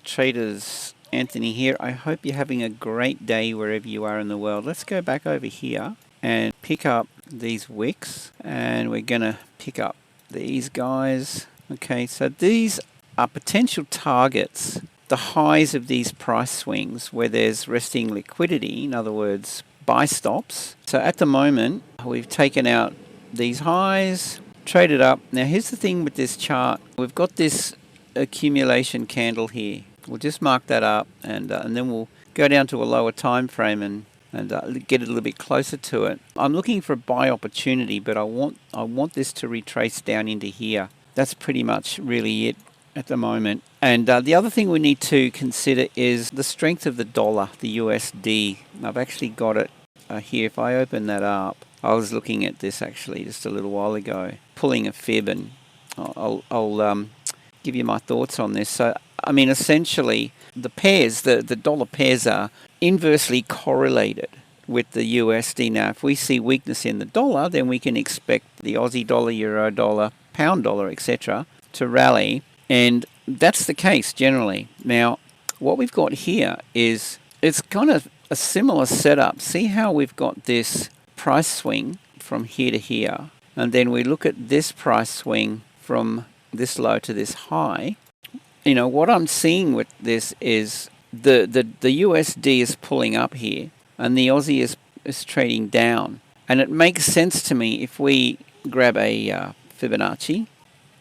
Traders Anthony here. I hope you're having a great day wherever you are in the world. Let's go back over here and pick up these wicks, and we're going to pick up these guys. Okay, so these are potential targets, the highs of these price swings where there's resting liquidity, in other words, buy stops. So at the moment, we've taken out these highs, traded up. Now here's the thing with this chart. We've got this accumulation candle here. We'll just mark that up, and then we'll go down to a lower time frame and get it a little bit closer to it. I'm looking for a buy opportunity, but I want this to retrace down into here. That's pretty much really it at the moment. And the other thing we need to consider is the strength of the dollar, the USD. I've actually got it here. If I open that up, I was looking at this actually just a little while ago, pulling a fib, and I'll give you my thoughts on this. So, I mean, essentially, the pairs, the dollar pairs are inversely correlated with the USD. Now, if we see weakness in the dollar, then we can expect the Aussie dollar, Euro dollar, pound dollar, etc. to rally, and that's the case generally. Now, what we've got here is, it's kind of a similar setup. See how we've got this price swing from here to here, and then we look at this price swing from this low to this high. You know, what I'm seeing with this is the USD is pulling up here, and the Aussie is trading down. And it makes sense to me if we grab a Fibonacci.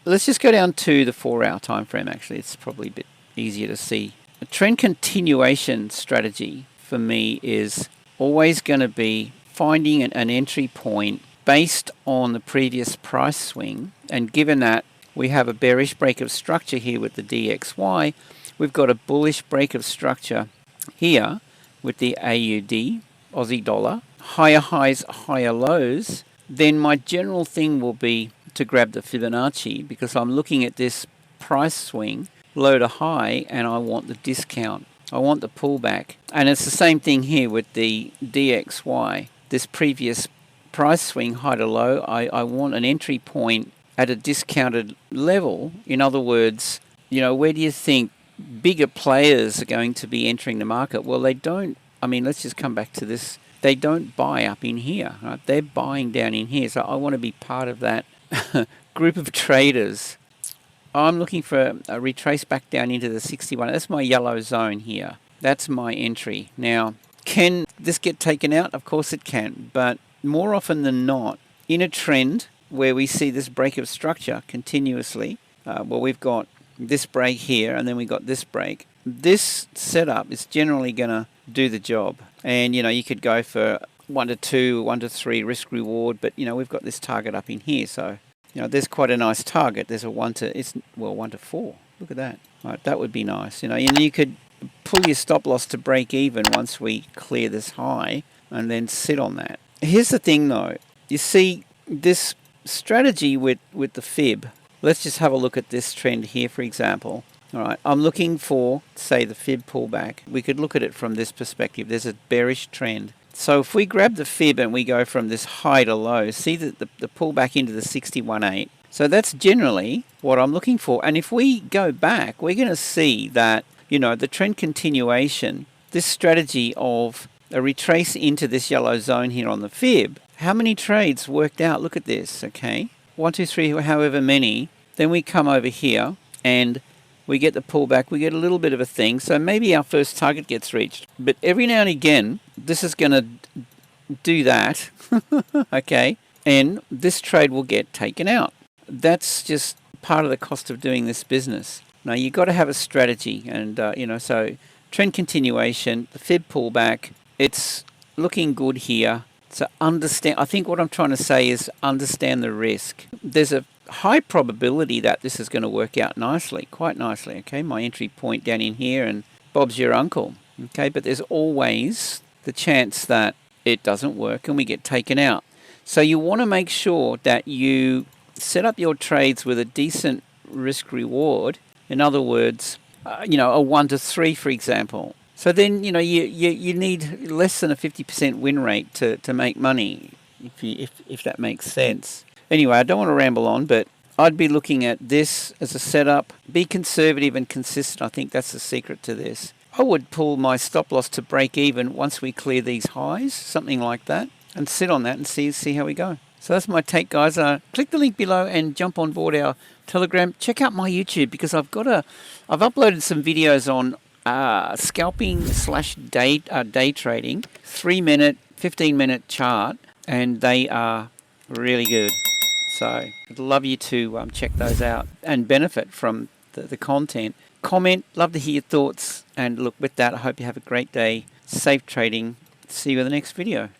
Let's just go down to the 4-hour time frame. Actually, it's probably a bit easier to see. A trend continuation strategy for me is always going to be finding an entry point based on the previous price swing, and given that we have a bearish break of structure here with the DXY, we've got a bullish break of structure here with the AUD, Aussie dollar, higher highs, higher lows. Then my general thing will be to grab the Fibonacci, because I'm looking at this price swing, low to high, and I want the discount. I want the pullback. And it's the same thing here with the DXY. This previous price swing, high to low, I want an entry point at a discounted level. In other words, you know, where do you think bigger players are going to be entering the market? Well, they don't. I mean, let's just come back to this. They don't buy up in here, right? They're buying down in here. So I want to be part of that group of traders. I'm looking for a retrace back down into the 61. That's my yellow zone here. That's my entry. Now, can this get taken out? Of course it can. But more often than not, in a trend where we see this break of structure continuously, well, we've got this break here, and then we got this break. This setup is generally going to do the job. And, you know, you could go for 1 to 2, 1 to 3 risk reward, but, you know, we've got this target up in here. So, you know, there's quite a nice target. There's a 1 to 4. Look at that. Right, that would be nice. You know, and you could pull your stop loss to break even once we clear this high, and then sit on that. Here's the thing though. You see this strategy with the fib. Let's just have a look at this trend here, for example. All right, I'm looking for, say, the fib pullback. We could look at it from this perspective. There's a bearish trend. So if we grab the fib and we go from this high to low, see the pullback into the 61.8. So that's generally what I'm looking for. And if we go back, we're going to see that, you know, the trend continuation, this strategy of a retrace into this yellow zone here on the fib, how many trades worked out? Look at this, okay? 1, 2, 3, however many. Then we come over here and we get the pullback. We get a little bit of a thing. So maybe our first target gets reached. But every now and again, this is going to do that, okay? And this trade will get taken out. That's just part of the cost of doing this business. Now, you've got to have a strategy. And, you know, so trend continuation, the fib pullback, it's looking good here. So understand, I think what I'm trying to say is understand the risk. There's a high probability that this is going to work out nicely, quite nicely, okay? My entry point down in here, and Bob's your uncle, okay? But there's always the chance that it doesn't work and we get taken out. So you want to make sure that you set up your trades with a decent risk reward. In other words, you know, a 1 to 3, for example. So then, you know, you need less than a 50% win rate to make money, if that makes sense. Anyway, I don't want to ramble on, but I'd be looking at this as a setup. Be conservative and consistent. I think that's the secret to this. I would pull my stop loss to break even once we clear these highs, something like that, and sit on that and see how we go. So that's my take, guys. Click the link below and jump on board our Telegram. Check out my YouTube because I've uploaded some videos on scalping / day trading, 3-minute, 15-minute chart, and they are really good. So I'd love you to check those out and benefit from the content. Comment, love to hear your thoughts. And look, with that, I hope you have a great day. Safe trading. See you in the next video.